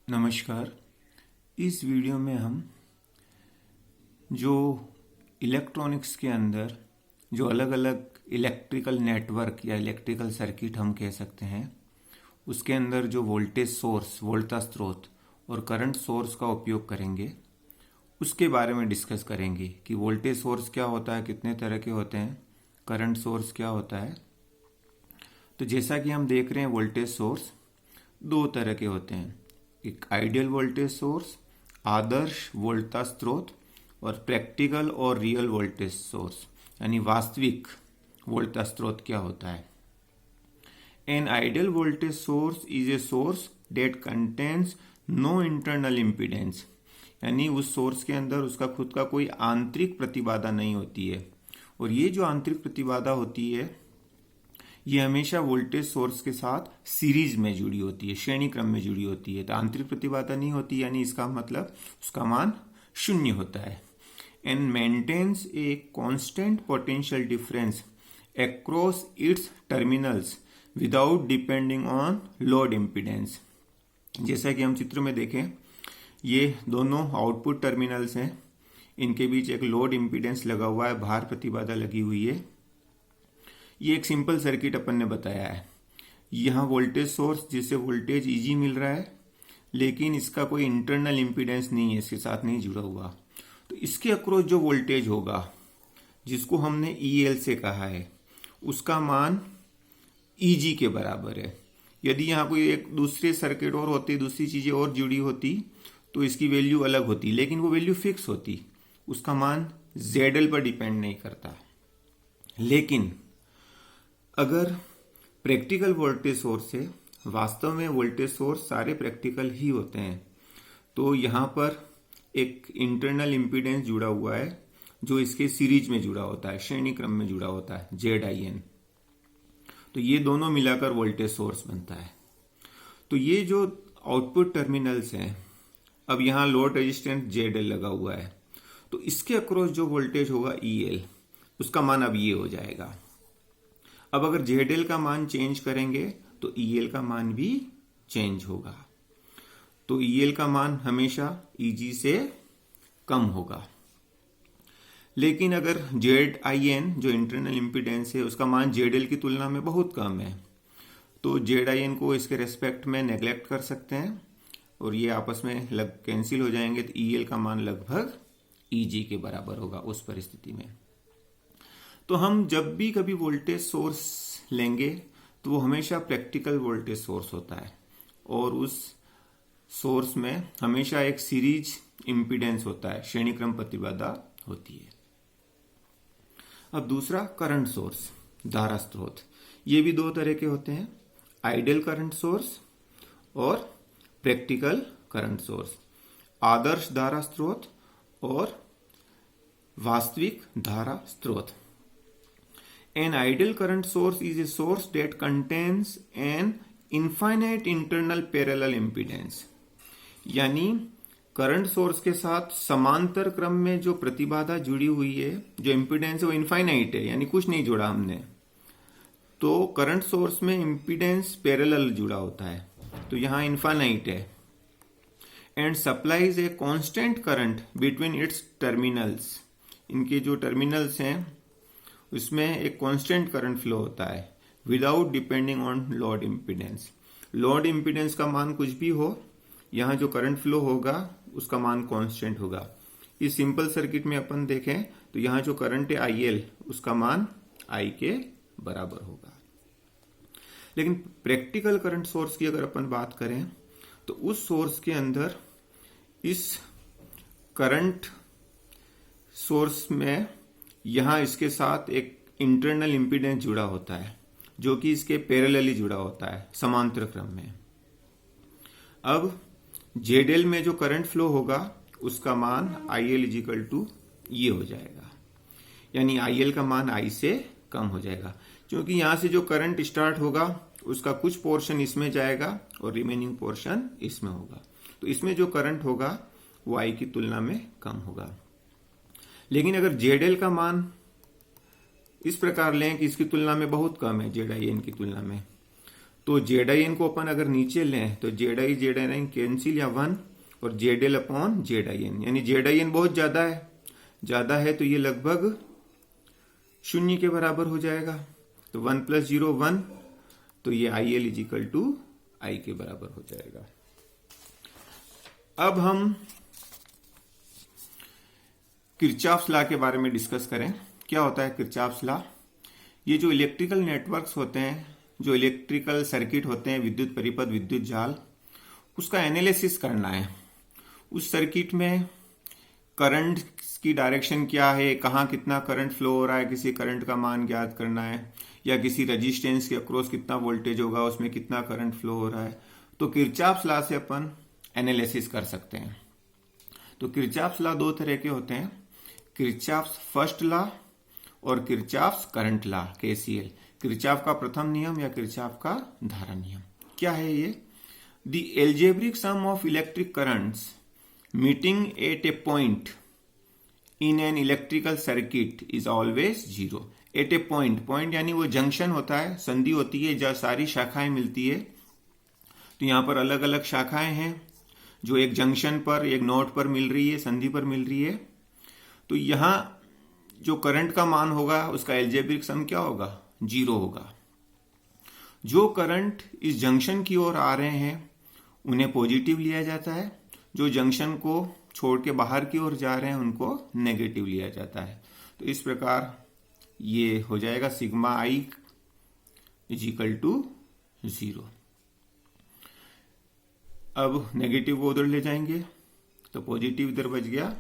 नमस्कार। इस वीडियो में हम जो इलेक्ट्रॉनिक्स के अंदर जो अलग अलग इलेक्ट्रिकल नेटवर्क या इलेक्ट्रिकल सर्किट हम कह सकते हैं, उसके अंदर जो वोल्टेज सोर्स, वोल्टा स्रोत और करंट सोर्स का उपयोग करेंगे, उसके बारे में डिस्कस करेंगे कि वोल्टेज सोर्स क्या होता है, कितने तरह के होते हैं, करंट सोर्स क्या होता है। तो जैसा कि हम देख रहे हैं, वोल्टेज सोर्स दो तरह के होते हैं, एक आइडियल वोल्टेज सोर्स, आदर्श वोल्टा स्रोत, और प्रैक्टिकल और रियल वोल्टेज सोर्स यानी वास्तविक वोल्टा स्रोत क्या होता है। An ideal voltage source is a source that contains no internal impedance, यानी उस सोर्स के अंदर उसका खुद का कोई आंतरिक प्रतिबाधा नहीं होती है। और ये जो आंतरिक प्रतिबाधा होती है, ये हमेशा वोल्टेज सोर्स के साथ सीरीज में जुड़ी होती है, श्रेणी क्रम में जुड़ी होती है। तो आंतरिक प्रतिबाधा नहीं होती, यानी इसका मतलब उसका मान शून्य होता है। And maintains a constant potential difference across its terminals without depending on load impedance. जैसा कि हम चित्र में देखें, ये दोनों आउटपुट टर्मिनल्स हैं, इनके बीच एक लोड इम्पीडेंस लगा हुआ है, भार प्रतिबाधा लगी हुई है। ये एक सिंपल सर्किट अपन ने बताया है। यहाँ वोल्टेज सोर्स जिससे वोल्टेज ईजी मिल रहा है, लेकिन इसका कोई इंटरनल इम्पीडेंस नहीं है, इसके साथ नहीं जुड़ा हुआ। तो इसके अक्रॉस जो वोल्टेज होगा, जिसको हमने EL से कहा है, उसका मान EG के बराबर है। यदि यहाँ कोई एक दूसरे सर्किट और होती, दूसरी चीजें और जुड़ी होती, तो इसकी वैल्यू अलग होती, लेकिन वो वैल्यू फिक्स होती, उसका मान ZL पर डिपेंड नहीं करता। लेकिन अगर प्रैक्टिकल वोल्टेज सोर्स है, वास्तव में वोल्टेज सोर्स सारे प्रैक्टिकल ही होते हैं, तो यहाँ पर एक इंटरनल इम्पीडेंस जुड़ा हुआ है जो इसके सीरीज में जुड़ा होता है, श्रेणी क्रम में जुड़ा होता है, ZIN। तो ये दोनों मिलाकर वोल्टेज सोर्स बनता है। तो ये जो आउटपुट टर्मिनल्स हैं, अब यहाँ लोड रेजिस्टेंस ZL लगा हुआ है, तो इसके अक्रॉस जो वोल्टेज होगा EL, उसका मान अब ये हो जाएगा। अब अगर ZL का मान चेंज करेंगे तो EL का मान भी चेंज होगा। तो EL का मान हमेशा EG से कम होगा। लेकिन अगर ZIN जो इंटरनल इम्पीडेंस है, उसका मान ZL की तुलना में बहुत कम है, तो ZIN को इसके रेस्पेक्ट में नेग्लेक्ट कर सकते हैं और ये आपस में कैंसिल हो जाएंगे। तो EL का मान लगभग EG के बराबर होगा उस परिस्थिति में। तो हम जब भी कभी वोल्टेज सोर्स लेंगे, तो वो हमेशा प्रैक्टिकल वोल्टेज सोर्स होता है, और उस सोर्स में हमेशा एक सीरीज इम्पीडेंस होता है, श्रेणी क्रम प्रतिबाधा होती है। अब दूसरा करंट सोर्स, धारा स्रोत। ये भी दो तरह के होते हैं, आइडियल करंट सोर्स और प्रैक्टिकल करंट सोर्स, आदर्श धारा स्रोत और वास्तविक धारा स्रोत। An ideal current source is a source that contains an infinite internal parallel impedance, यानी करंट सोर्स के साथ समांतर क्रम में जो प्रतिबाधा जुड़ी हुई है, जो इम्पीडेंस है वो इनफाइनाइट है, यानी कुछ नहीं जोड़ा हमने। तो करंट सोर्स में इम्पीडेंस पैरेलल जुड़ा होता है, तो यहां इनफाइनाइट है। And supplies a constant current between its terminals, इनके जो टर्मिनल्स हैं उसमें एक कांस्टेंट करंट फ्लो होता है without depending on load impedance. Load impedance का मान कुछ भी हो, यहां जो करंट फ्लो होगा उसका मान कांस्टेंट होगा। इस सिंपल सर्किट में अपन देखें तो यहां जो करंट है IL, उसका मान I के बराबर होगा। लेकिन प्रैक्टिकल करंट सोर्स की अगर अपन बात करें, तो उस सोर्स के अंदर इस करंट सोर्स में यहां इसके साथ एक इंटरनल इम्पीडेंस जुड़ा होता है, जो कि इसके पैरेलली जुड़ा होता है, समांतर क्रम में। अब ZL में जो करंट फ्लो होगा उसका मान IL इजिकल टू ये हो जाएगा, यानी IL का मान I से कम हो जाएगा, क्योंकि यहां से जो करंट स्टार्ट होगा उसका कुछ पोर्शन इसमें जाएगा और रिमेनिंग पोर्शन इसमें होगा। तो इसमें जो करंट होगा वो I की तुलना में कम होगा। लेकिन अगर ZL का मान इस प्रकार लें कि इसकी तुलना में बहुत कम है, ZIN की तुलना में, तो जेड आई एन को अपन अगर नीचे लें तो जेड आई एन कैंसिल या 1 और Z L upon Z I N, यानी जेड आई एन बहुत ज्यादा है तो ये लगभग 0 के बराबर हो जाएगा। तो 1 + 0 1, तो ये आई एल इजिकल टू आई के बराबर हो जाएगा। अब हम किरचॉफ्स लॉ के बारे में डिस्कस करें। क्या होता है किरचॉफ्स लॉ? ये जो इलेक्ट्रिकल नेटवर्क्स होते हैं, जो इलेक्ट्रिकल सर्किट होते हैं, विद्युत परिपथ, विद्युत जाल, उसका एनालिसिस करना है। उस सर्किट में करंट की डायरेक्शन क्या है, कहाँ कितना करंट फ्लो हो रहा है, किसी करंट का मान ज्ञात करना है, या किसी रेजिस्टेंस के अक्रॉस कितना वोल्टेज होगा, उसमें कितना करंट फ्लो हो रहा है। तो किरचॉफ्स लॉ से अपन एनालिसिस कर सकते हैं। तो किरचॉफ्स लॉ दो तरह के होते हैं, किरचॉफ्स फर्स्ट लॉ और Kirchhoff's current law, KCL. Kirchhoff का प्रथम नियम या किरचॉफ का धारा नियम। क्या है ये? The algebraic sum of electric currents meeting at a point in an electrical circuit is always 0। At a point यानी वो जंक्शन होता है, संधि होती है जहां सारी शाखाएं मिलती है। तो यहां पर अलग अलग शाखाएं हैं जो एक जंक्शन पर, एक नोड पर मिल रही है, संधि पर मिल रही है। तो यहां जो करंट का मान होगा उसका एल्जेब्रिक सम क्या होगा? 0 होगा। जो करंट इस जंक्शन की ओर आ रहे हैं उन्हें पॉजिटिव लिया जाता है, जो जंक्शन को छोड़ के बाहर की ओर जा रहे हैं उनको नेगेटिव लिया जाता है। तो इस प्रकार ये हो जाएगा सिग्मा आई इजिकल टू 0। अब नेगेटिव को उधर ले जाएंगे तो पॉजिटिव इधर बच गया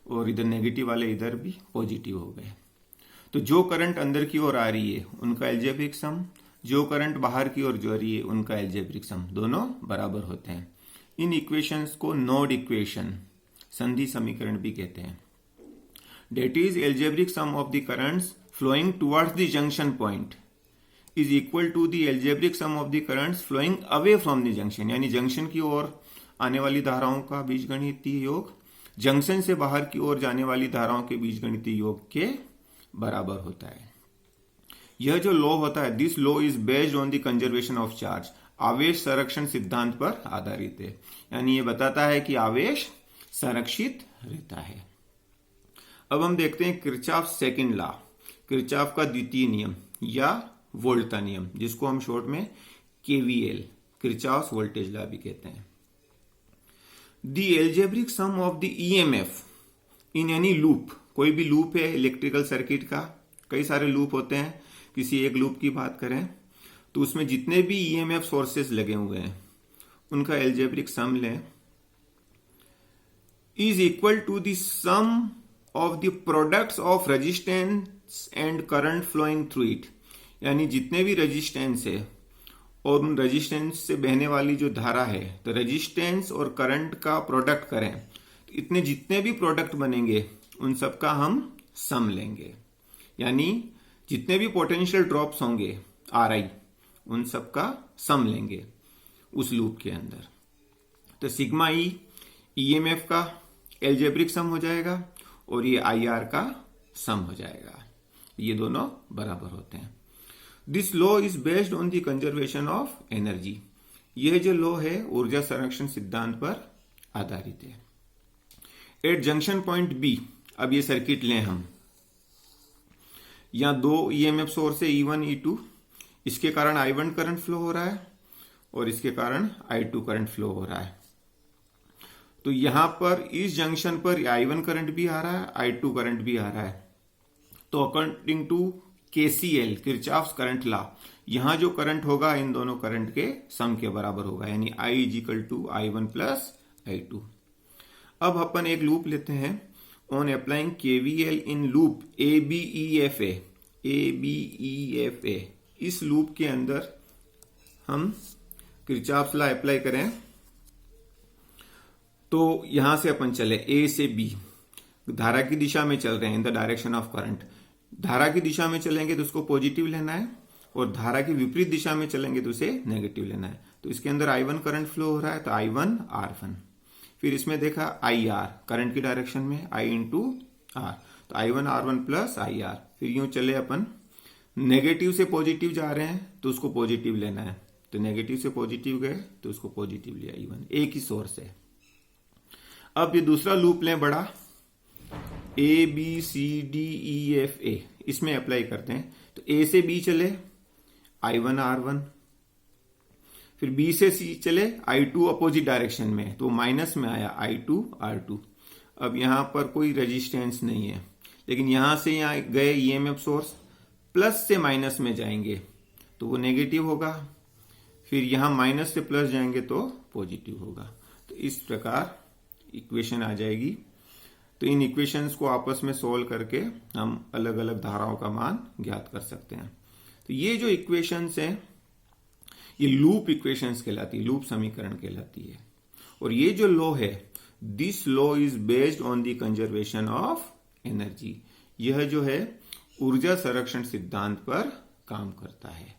और इधर नेगेटिव वाले इधर भी पॉजिटिव हो गए। तो जो करंट अंदर की ओर आ रही है उनका एल्जेब्रिक सम, जो करंट बाहर की ओर जा रही है उनका एल्जेब्रिक सम, दोनों बराबर होते हैं। इन इक्वेशंस को नोड इक्वेशन, संधि समीकरण भी कहते हैं। That is algebraic sum of the currents flowing towards the junction point is equal to the algebraic sum of the currents flowing away from the junction, यानी जंक्शन की ओर आने वाली धाराओं का बीजगणितीय योग जंक्शन से बाहर की ओर जाने वाली धाराओं के बीजगणितीय योग के बराबर होता है। यह जो लॉ होता है, this law is based on the conservation of charge, आवेश संरक्षण सिद्धांत पर आधारित है। यानी ये बताता है कि आवेश संरक्षित रहता है। अब हम देखते हैं किरचॉफ सेकंड लॉ, किरचॉफ का द्वितीय नियम या वोल्टा नियम, जिसको हम शॉर्ट में केवीएल, किरचॉफ वोल्टेज लॉ भी कहते हैं। The algebraic sum of the EMF in any loop, कोई भी लूप है इलेक्ट्रिकल सर्किट का, कई सारे लूप होते हैं, किसी एक लूप की बात करें तो उसमें जितने भी ईएमएफ सोर्सेस लगे हुए हैं उनका एल्जेब्रिक सम लें, is equal to the sum of the products of resistance and current flowing through it. यानी जितने भी रेजिस्टेंस है और उन रेजिस्टेंस से बहने वाली जो धारा है, तो रेजिस्टेंस और करंट का प्रोडक्ट करें तो इतने जितने भी प्रोडक्ट बनेंगे उन सबका हम सम लेंगे। यानी जितने भी पोटेंशियल ड्रॉप्स होंगे आरआई, उन सबका सम लेंगे उस लूप के अंदर। तो सिग्मा ई ईएमएफ का एल्जेब्रिक सम हो जाएगा और ये आईआर का सम हो जाएगा, ये दोनों बराबर होते हैं। This law is based on the conservation of energy, यह जो लॉ है ऊर्जा संरक्षण सिद्धांत पर आधारित है। एट जंक्शन पॉइंट बी, अब ये सर्किट लें हम, यहां दो ईएमएफ सोर्स है E1 E2, इसके कारण I1 करंट फ्लो हो रहा है और इसके कारण I2 करंट फ्लो हो रहा है। तो यहां पर इस जंक्शन पर I1 करंट भी आ रहा है, I2 करंट भी आ रहा है। तो according to KCL, Kirchhoff's current law, यहां जो करंट होगा इन दोनों करंट के सम के बराबर होगा, यानी I is equal to I1 plus I2। अब अपन एक लूप लेते हैं, on applying KVL in loop ABEFA, इस लूप के अंदर हम किरचॉफ्स लॉ अप्लाई करें तो यहां से अपन चले A से B, धारा की दिशा में चल रहे हैं, in the direction of current. धारा की दिशा में चलेंगे तो उसको पॉजिटिव लेना है और धारा की विपरीत दिशा में चलेंगे तो उसे नेगेटिव लेना है। तो इसके अंदर I1 करंट फ्लो हो रहा है तो I1 R1, फिर इसमें देखा IR करंट की डायरेक्शन में I इंटू R, तो I1 R1 प्लस IR। फिर यूं चले अपन, नेगेटिव से पॉजिटिव जा रहे हैं तो उसको पॉजिटिव लेना है, तो नेगेटिव से पॉजिटिव गए तो उसको पॉजिटिव लिया E1, एक ही सोर्स है। अब ये दूसरा लूप लें बड़ा, A B C D E F A, इसमें अप्लाई करते हैं। तो A से B चले I1 R1, फिर B से C चले I2 अपोजिट डायरेक्शन में, तो माइनस में आया I2 R2। अब यहां पर कोई रेजिस्टेंस नहीं है, लेकिन यहां से यहां गए EMF सोर्स, प्लस से माइनस में जाएंगे तो वो नेगेटिव होगा, फिर यहां माइनस से प्लस जाएंगे तो पॉजिटिव होगा। तो इस प्रकार इक्वेशन आ जाएगी। तो इन इक्वेशंस को आपस में सोल्व करके हम अलग अलग धाराओं का मान ज्ञात कर सकते हैं। तो ये जो इक्वेशंस हैं ये लूप इक्वेशंस कहलाती है, लूप समीकरण कहलाती है। और ये जो लॉ है, this law is based on the conservation of energy, यह जो है ऊर्जा संरक्षण सिद्धांत पर काम करता है।